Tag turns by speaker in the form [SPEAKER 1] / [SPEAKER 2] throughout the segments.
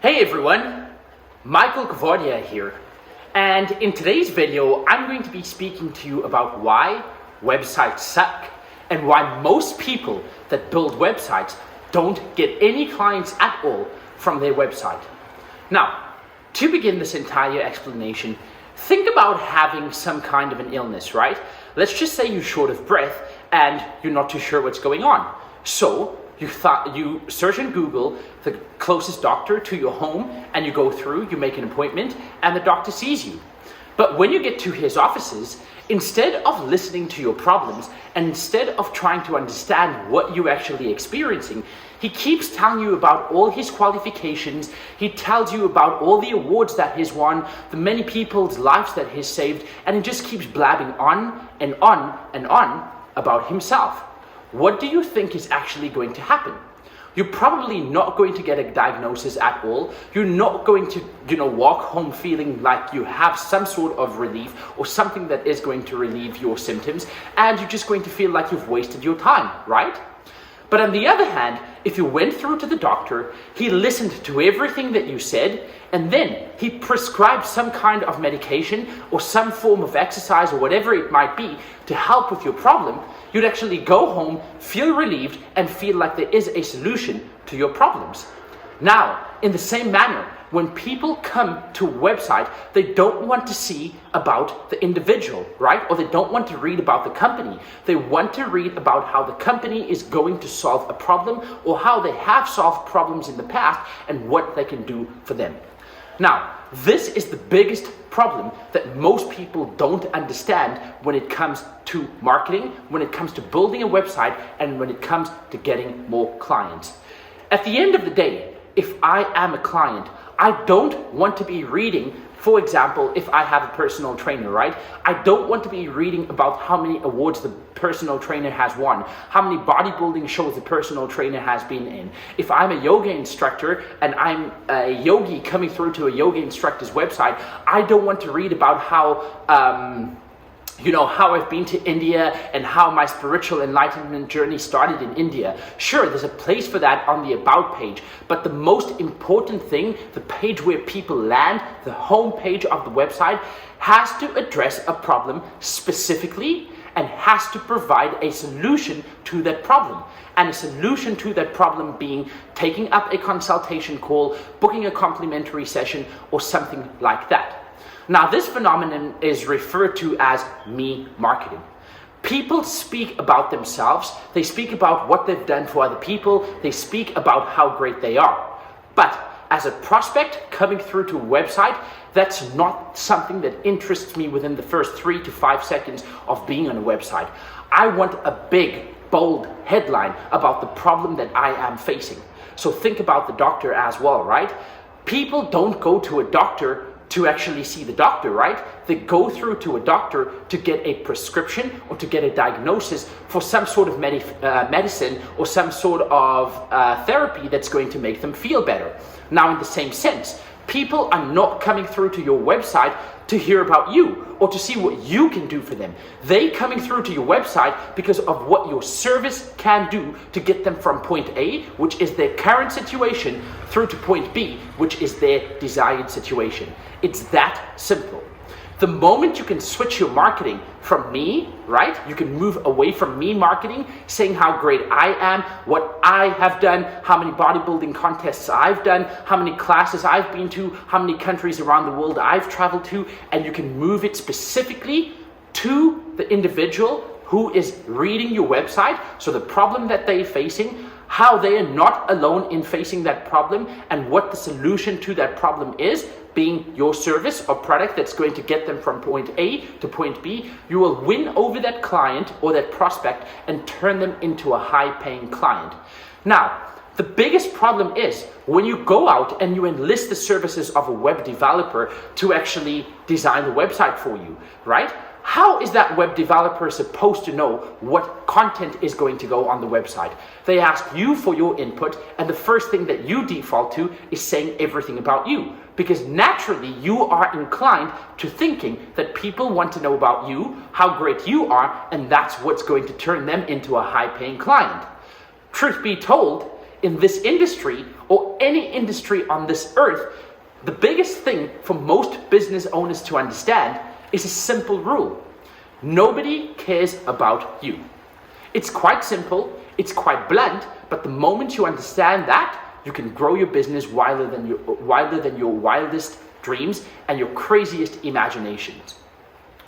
[SPEAKER 1] Hey everyone, Michael Kavodia here, and in today's video I'm going to be speaking to you about why websites suck and why most people that build websites don't get any clients at all from their website. Now, to begin this entire explanation, think about having some kind of an illness, right? Let's just say you're short of breath and you're not too sure what's going on. So you search in Google the closest doctor to your home and you go through, you make an appointment and the doctor sees you. But when you get to his offices, instead of listening to your problems and instead of trying to understand what you're actually experiencing, he keeps telling you about all his qualifications. He tells you about all the awards that he's won, the many people's lives that he's saved, and he just keeps blabbing on and on and on about himself. What do you think is actually going to happen? You're probably not going to get a diagnosis at all. You're not going to, walk home feeling like you have some sort of relief or something that is going to relieve your symptoms, and you're just going to feel like you've wasted your time, right? But on the other hand, if you went through to the doctor, he listened to everything that you said, and then he prescribed some kind of medication or some form of exercise or whatever it might be to help with your problem, you'd actually go home, feel relieved, and feel like there is a solution to your problems. Now, in the same manner, when people come to a website, they don't want to see about the individual, right? Or they don't want to read about the company. They want to read about how the company is going to solve a problem or how they have solved problems in the past and what they can do for them. Now, this is the biggest problem that most people don't understand when it comes to marketing, when it comes to building a website, and when it comes to getting more clients. At the end of the day, if I am a client, I don't want to be reading, for example, if I have a personal trainer, right? I don't want to be reading about how many awards the personal trainer has won, how many bodybuilding shows the personal trainer has been in. If I'm a yoga instructor and I'm a yogi coming through to a yoga instructor's website, I don't want to read about how how I've been to India and how my spiritual enlightenment journey started in India. Sure, there's a place for that on the About page, but the most important thing, the page where people land, the home page of the website, has to address a problem specifically and has to provide a solution to that problem. And a solution to that problem being taking up a consultation call, booking a complimentary session, or something like that. Now, this phenomenon is referred to as me marketing. People speak about themselves, they speak about what they've done for other people, they speak about how great they are. But as a prospect coming through to a website, that's not something that interests me within the first 3 to 5 seconds of being on a website. I want a big, bold headline about the problem that I am facing. So think about the doctor as well, right? People don't go to a doctor to actually see the doctor, right? They go through to a doctor to get a prescription or to get a diagnosis for some sort of medicine or some sort of therapy that's going to make them feel better. Now, in the same sense, people are not coming through to your website to hear about you or to see what you can do for them. They coming through to your website because of what your service can do to get them from point A, which is their current situation, through to point B, which is their desired situation. It's that simple. The moment you can switch your marketing from me, right? You can move away from me marketing, saying how great I am, what I have done, how many bodybuilding contests I've done, how many classes I've been to, how many countries around the world I've traveled to, and you can move it specifically to the individual who is reading your website. So the problem that they're facing, how they are not alone in facing that problem, and what the solution to that problem is, being your service or product that's going to get them from point A to point B, you will win over that client or that prospect and turn them into a high-paying client. Now, the biggest problem is when you go out and you enlist the services of a web developer to actually design the website for you, right? How is that web developer supposed to know what content is going to go on the website? They ask you for your input, and the first thing that you default to is saying everything about you. Because naturally, you are inclined to thinking that people want to know about you, how great you are, and that's what's going to turn them into a high-paying client. Truth be told, in this industry, or any industry on this earth, the biggest thing for most business owners to understand is a simple rule. Nobody cares about you. It's quite simple, it's quite blunt, but the moment you understand that, you can grow your business wilder than your wildest dreams and your craziest imaginations,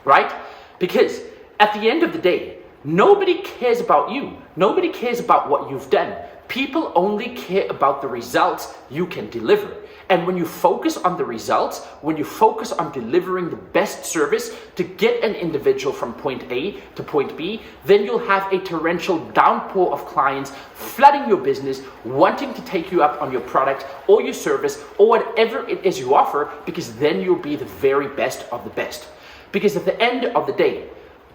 [SPEAKER 1] right? Because at the end of the day, nobody cares about you. Nobody cares about what you've done. People only care about the results you can deliver. And when you focus on the results, when you focus on delivering the best service to get an individual from point A to point B, then you'll have a torrential downpour of clients flooding your business, wanting to take you up on your product or your service or whatever it is you offer, because then you'll be the very best of the best. Because at the end of the day,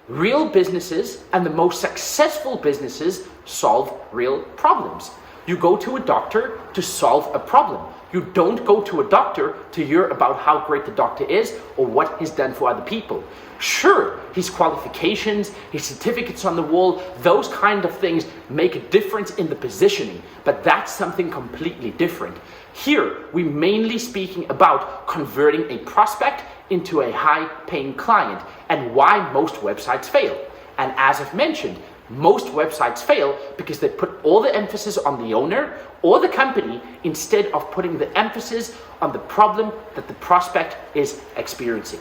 [SPEAKER 1] real businesses and the most successful businesses solve real problems. You go to a doctor to solve a problem. You don't go to a doctor to hear about how great the doctor is or what he's done for other people. Sure, his qualifications, his certificates on the wall, those kind of things make a difference in the positioning, but that's something completely different. Here, we're mainly speaking about converting a prospect into a high-paying client and why most websites fail. And as I've mentioned, most websites fail because they put all the emphasis on the owner or the company instead of putting the emphasis on the problem that the prospect is experiencing.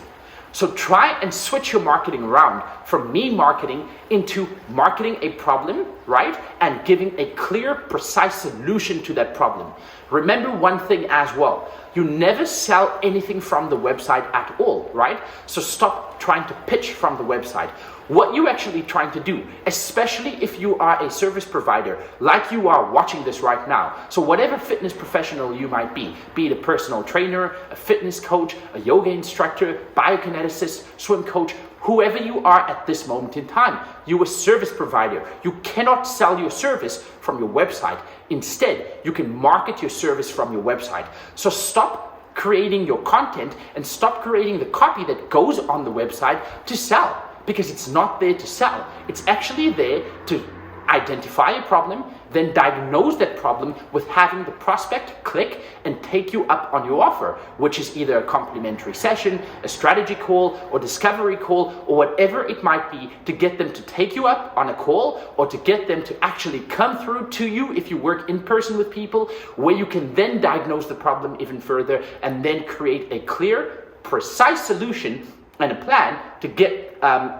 [SPEAKER 1] So try and switch your marketing around from me marketing into marketing a problem, right? And giving a clear, precise solution to that problem. Remember one thing as well. You never sell anything from the website at all, right? So stop trying to pitch from the website. What you're actually trying to do, especially if you are a service provider, like you are watching this right now. So whatever fitness professional you might be it a personal trainer, a fitness coach, a yoga instructor, biokineticist, swim coach, whoever you are at this moment in time, you're a service provider. You cannot sell your service from your website. Instead, you can market your service from your website. So stop creating your content and stop creating the copy that goes on the website to sell. Because it's not there to sell. It's actually there to identify a problem, then diagnose that problem with having the prospect click and take you up on your offer, which is either a complimentary session, a strategy call, or discovery call, or whatever it might be, to get them to take you up on a call or to get them to actually come through to you if you work in person with people, where you can then diagnose the problem even further and then create a clear, precise solution and a plan to get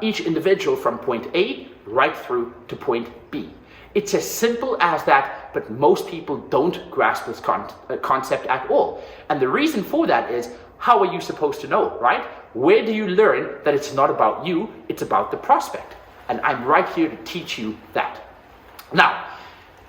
[SPEAKER 1] each individual from point A right through to point B. It's as simple as that, but most people don't grasp this concept at all. And the reason for that is, how are you supposed to know, right? Where do you learn that it's not about you, it's about the prospect? And I'm right here to teach you that. Now,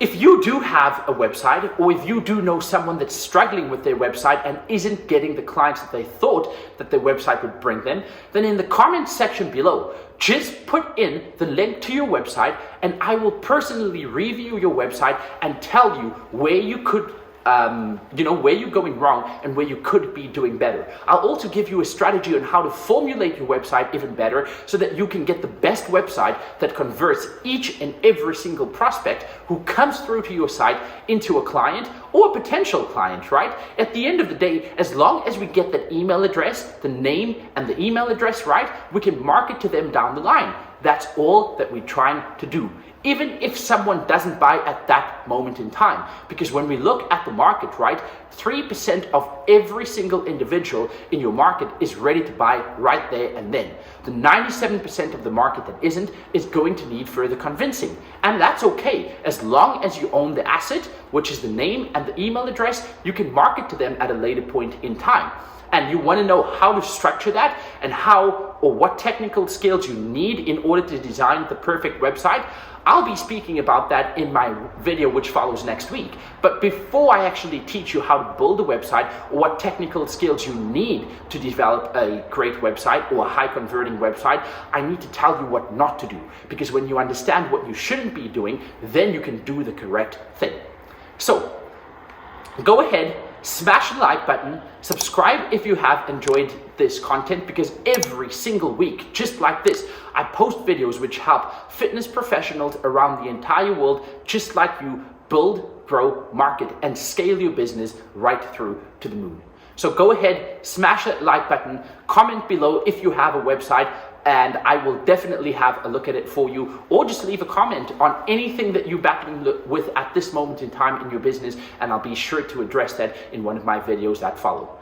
[SPEAKER 1] if you do have a website, or if you do know someone that's struggling with their website and isn't getting the clients that they thought that their website would bring them, then in the comment section below, just put in the link to your website and I will personally review your website and tell you where you could where you're going wrong and where you could be doing better. I'll also give you a strategy on how to formulate your website even better so that you can get the best website that converts each and every single prospect who comes through to your site into a client or a potential client, right? At the end of the day, as long as we get that email address, the name and the email address right, we can market to them down the line. That's all that we're trying to do. Even if someone doesn't buy at that moment in time. Because when we look at the market, right, 3% of every single individual in your market is ready to buy right there and then. The 97% of the market that isn't is going to need further convincing. And that's okay. As long as you own the asset, which is the name and the email address, you can market to them at a later point in time. And you want to know how to structure that and how or what technical skills you need in order to design the perfect website, I'll be speaking about that in my video which follows next week. But before I actually teach you how to build a website or what technical skills you need to develop a great website or a high converting website, I need to tell you what not to do. Because when you understand what you shouldn't be doing, then you can do the correct thing. So go ahead, smash the like button, subscribe if you have enjoyed this content, because every single week, just like this, I post videos which help fitness professionals around the entire world, just like you, build, grow, market, and scale your business right through to the moon. So go ahead, smash that like button, comment below if you have a website, and I will definitely have a look at it for you, or just leave a comment on anything that you're battling with at this moment in time in your business, and I'll be sure to address that in one of my videos that follow.